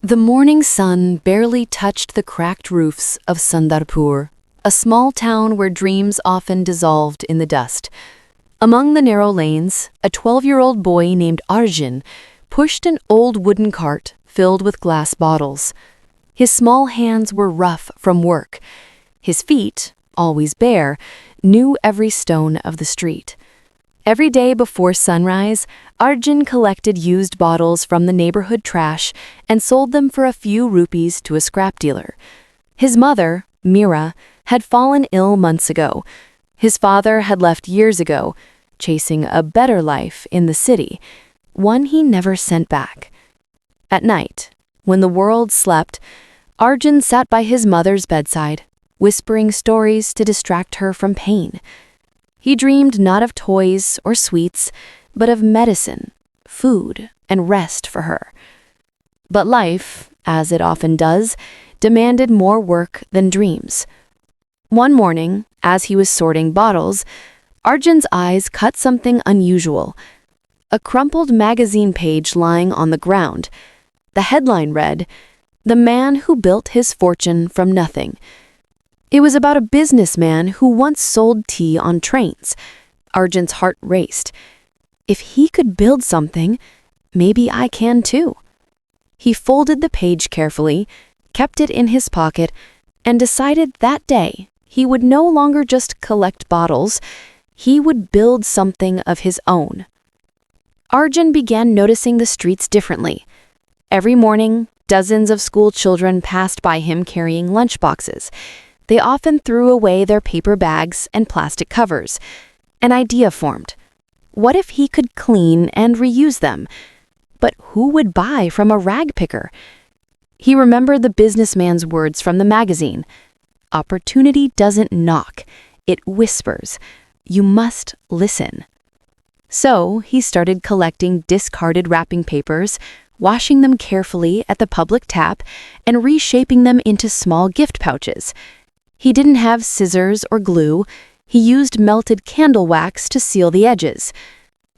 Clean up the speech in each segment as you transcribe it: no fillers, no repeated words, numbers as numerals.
The morning sun barely touched the cracked roofs of Sundarpur, a small town where dreams often dissolved in the dust. Among the narrow lanes, a 12-year-old boy named Arjun pushed an old wooden cart filled with glass bottles. His small hands were rough from work. His feet, always bare, knew every stone of the street. Every day before sunrise, Arjun collected used bottles from the neighborhood trash and sold them for a few rupees to a scrap dealer. His mother, Meera, had fallen ill months ago. His father had left years ago, chasing a better life in the city, one he never sent back. At night, when the world slept, Arjun sat by his mother's bedside, whispering stories to distract her from pain. He dreamed not of toys or sweets, but of medicine, food, and rest for her. But life, as it often does, demanded more work than dreams. One morning, as he was sorting bottles, Arjun's eyes caught something unusual. A crumpled magazine page lying on the ground. The headline read, "The Man Who Built His Fortune from Nothing." It was about a businessman who once sold tea on trains. Arjun's heart raced. If he could build something, maybe I can too. He folded the page carefully, kept it in his pocket, and decided that day he would no longer just collect bottles, he would build something of his own. Arjun began noticing the streets differently. Every morning, dozens of school children passed by him carrying lunchboxes. They often threw away their paper bags and plastic covers. An idea formed. What if he could clean and reuse them? But who would buy from a ragpicker? He remembered the businessman's words from the magazine. Opportunity doesn't knock, it whispers. You must listen. So he started collecting discarded wrapping papers, washing them carefully at the public tap, and reshaping them into small gift pouches. He didn't have scissors or glue. He used melted candle wax to seal the edges.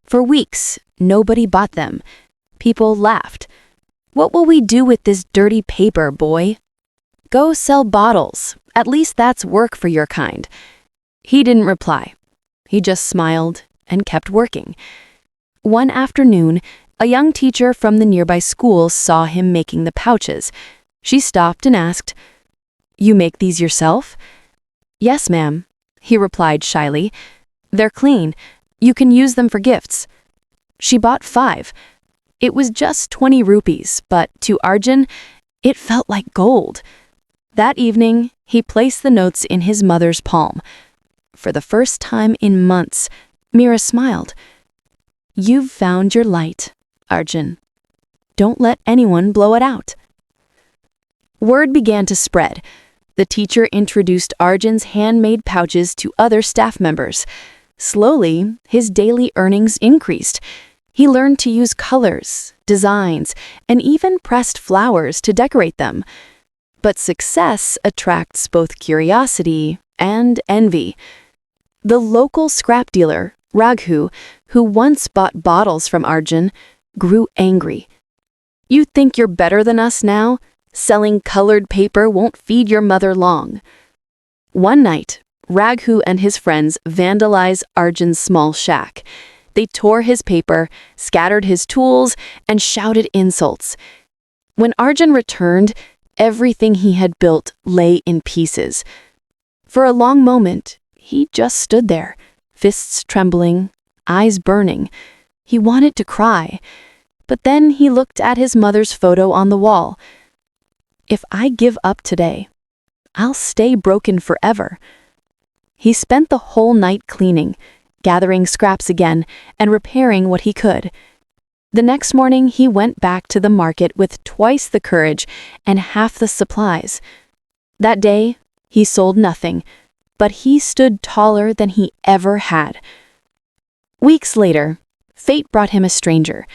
For weeks, nobody bought them. People laughed. "What will we do with this dirty paper, boy?" "Go sell bottles. At least that's work for your kind." He didn't reply. He just smiled and kept working. One afternoon, a young teacher from the nearby school saw him making the pouches. She stopped and asked, "You make these yourself?" "Yes, ma'am," he replied shyly. "They're clean. You can use them for gifts." She bought 5. It was just 20 rupees, but to Arjun, it felt like gold. That evening, he placed the notes in his mother's palm. For the first time in months, Meera smiled. "You've found your light, Arjun. Don't let anyone blow it out." Word began to spread. The teacher introduced Arjun's handmade pouches to other staff members. Slowly, his daily earnings increased. He learned to use colors, designs, and even pressed flowers to decorate them. But success attracts both curiosity and envy. The local scrap dealer, Raghu, who once bought bottles from Arjun, grew angry. "You think you're better than us now? Selling colored paper won't feed your mother long." One night, Raghu and his friends vandalized Arjun's small shack. They tore his paper, scattered his tools, and shouted insults. When Arjun returned, everything he had built lay in pieces. For a long moment, he just stood there, fists trembling, eyes burning. He wanted to cry, but then he looked at his mother's photo on the wall. "If I give up today, I'll stay broken forever." He spent the whole night cleaning, gathering scraps again, and repairing what he could. The next morning, he went back to the market with twice the courage and half the supplies. That day, he sold nothing, but he stood taller than he ever had. Weeks later, fate brought him a stranger.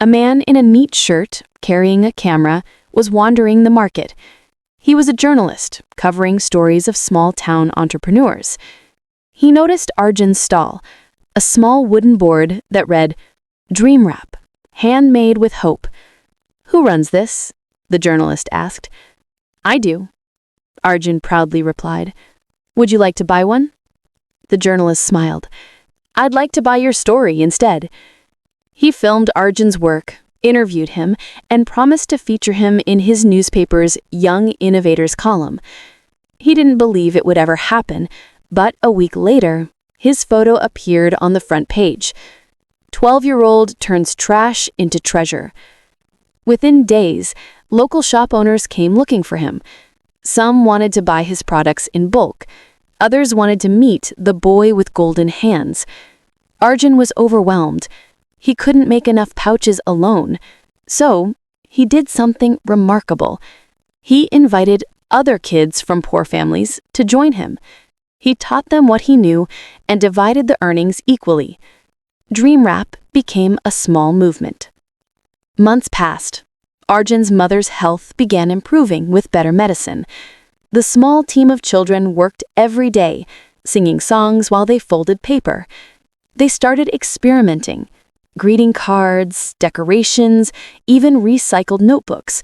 A man in a neat shirt, carrying a camera, was wandering the market. He was a journalist, covering stories of small-town entrepreneurs. He noticed Arjun's stall, a small wooden board that read, "Dream Wrap, handmade with hope." "Who runs this?" the journalist asked. I do, Arjun proudly replied. Would you like to buy one? The journalist smiled. I'd like to buy your story instead. He filmed Arjun's work, interviewed him, and promised to feature him in his newspaper's Young Innovators column. He didn't believe it would ever happen, but a week later, his photo appeared on the front page. 12-year-old turns trash into treasure. Within days, local shop owners came looking for him. Some wanted to buy his products in bulk. Others wanted to meet the boy with golden hands. Arjun was overwhelmed. He couldn't make enough pouches alone. So, he did something remarkable. He invited other kids from poor families to join him. He taught them what he knew and divided the earnings equally. Dream Wrap became a small movement. Months passed. Arjun's mother's health began improving with better medicine. The small team of children worked every day, singing songs while they folded paper. They started experimenting. Greeting cards, decorations, even recycled notebooks.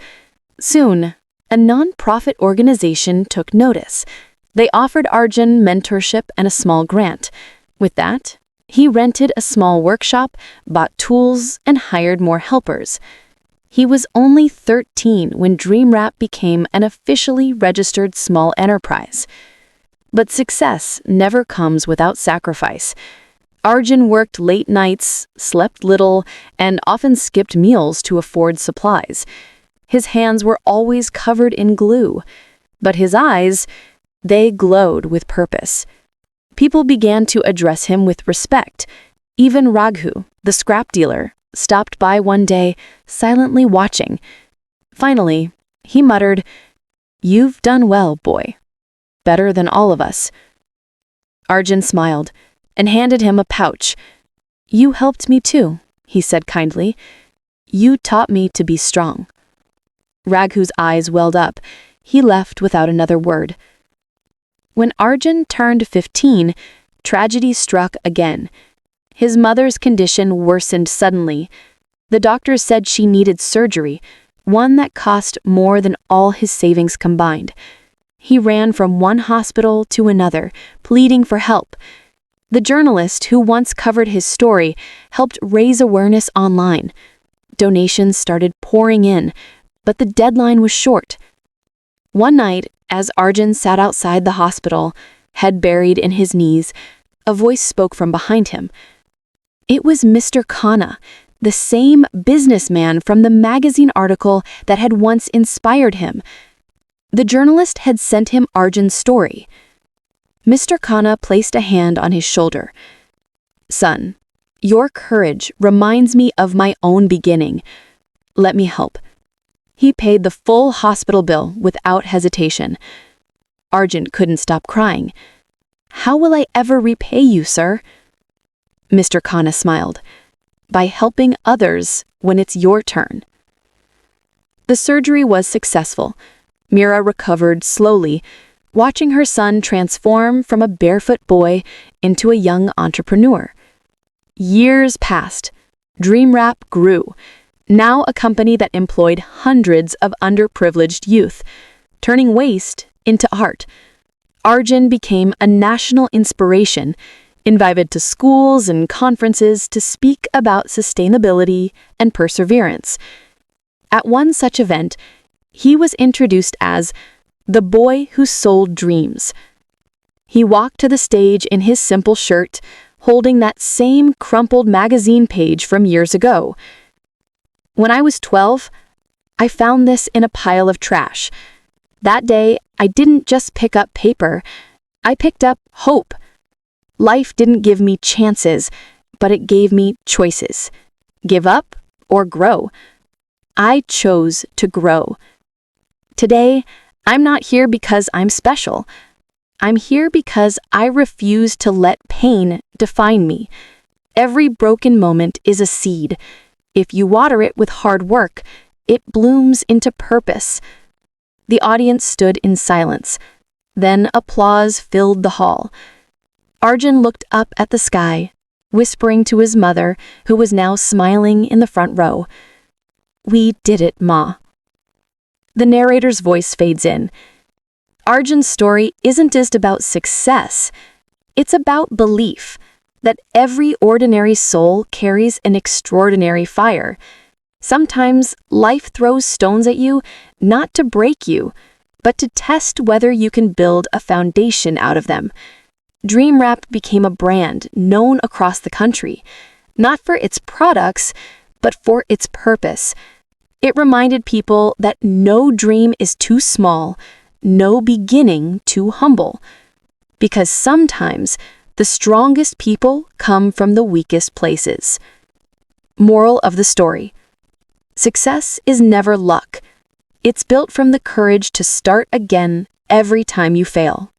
Soon, a non-profit organization took notice. They offered Arjun mentorship and a small grant. With that, he rented a small workshop, bought tools, and hired more helpers. He was only 13 when Dream Wrap became an officially registered small enterprise. But success never comes without sacrifice. Arjun worked late nights, slept little, and often skipped meals to afford supplies. His hands were always covered in glue, but his eyes, they glowed with purpose. People began to address him with respect. Even Raghu, the scrap dealer, stopped by one day, silently watching. Finally, he muttered, "You've done well, boy. Better than all of us." Arjun smiled and handed him a pouch. "You helped me too," he said kindly. "You taught me to be strong." Raghu's eyes welled up. He left without another word. When Arjun turned 15, tragedy struck again. His mother's condition worsened suddenly. The doctors said she needed surgery, one that cost more than all his savings combined. He ran from one hospital to another, pleading for help. The journalist who once covered his story helped raise awareness online. Donations started pouring in, but the deadline was short. One night, as Arjun sat outside the hospital, head buried in his knees, a voice spoke from behind him. It was Mr. Khanna, the same businessman from the magazine article that had once inspired him. The journalist had sent him Arjun's story. Mr. Khanna placed a hand on his shoulder. "Son, your courage reminds me of my own beginning. Let me help." He paid the full hospital bill without hesitation. Arjun couldn't stop crying. "How will I ever repay you, sir?" Mr. Khanna smiled. "By helping others when it's your turn." The surgery was successful. Mira recovered slowly, watching her son transform from a barefoot boy into a young entrepreneur. Years passed. Dream Wrap grew, now a company that employed hundreds of underprivileged youth, turning waste into art. Arjun became a national inspiration, invited to schools and conferences to speak about sustainability and perseverance. At one such event, he was introduced as the boy who sold dreams. He walked to the stage in his simple shirt, holding that same crumpled magazine page from years ago. When I was 12, I found this in a pile of trash. That day, I didn't just pick up paper, I picked up hope. Life didn't give me chances, but it gave me choices. Give up or grow. I chose to grow. Today, I'm not here because I'm special. I'm here because I refuse to let pain define me. Every broken moment is a seed. If you water it with hard work, it blooms into purpose. The audience stood in silence. Then applause filled the hall. Arjun looked up at the sky, whispering to his mother, who was now smiling in the front row. "We did it, Ma." The narrator's voice fades in. Arjun's story isn't just about success. It's about belief that every ordinary soul carries an extraordinary fire. Sometimes life throws stones at you, not to break you, but to test whether you can build a foundation out of them. Dream Wrap became a brand known across the country, not for its products, but for its purpose. It reminded people that no dream is too small, no beginning too humble. Because sometimes the strongest people come from the weakest places. Moral of the story: success is never luck. It's built from the courage to start again every time you fail.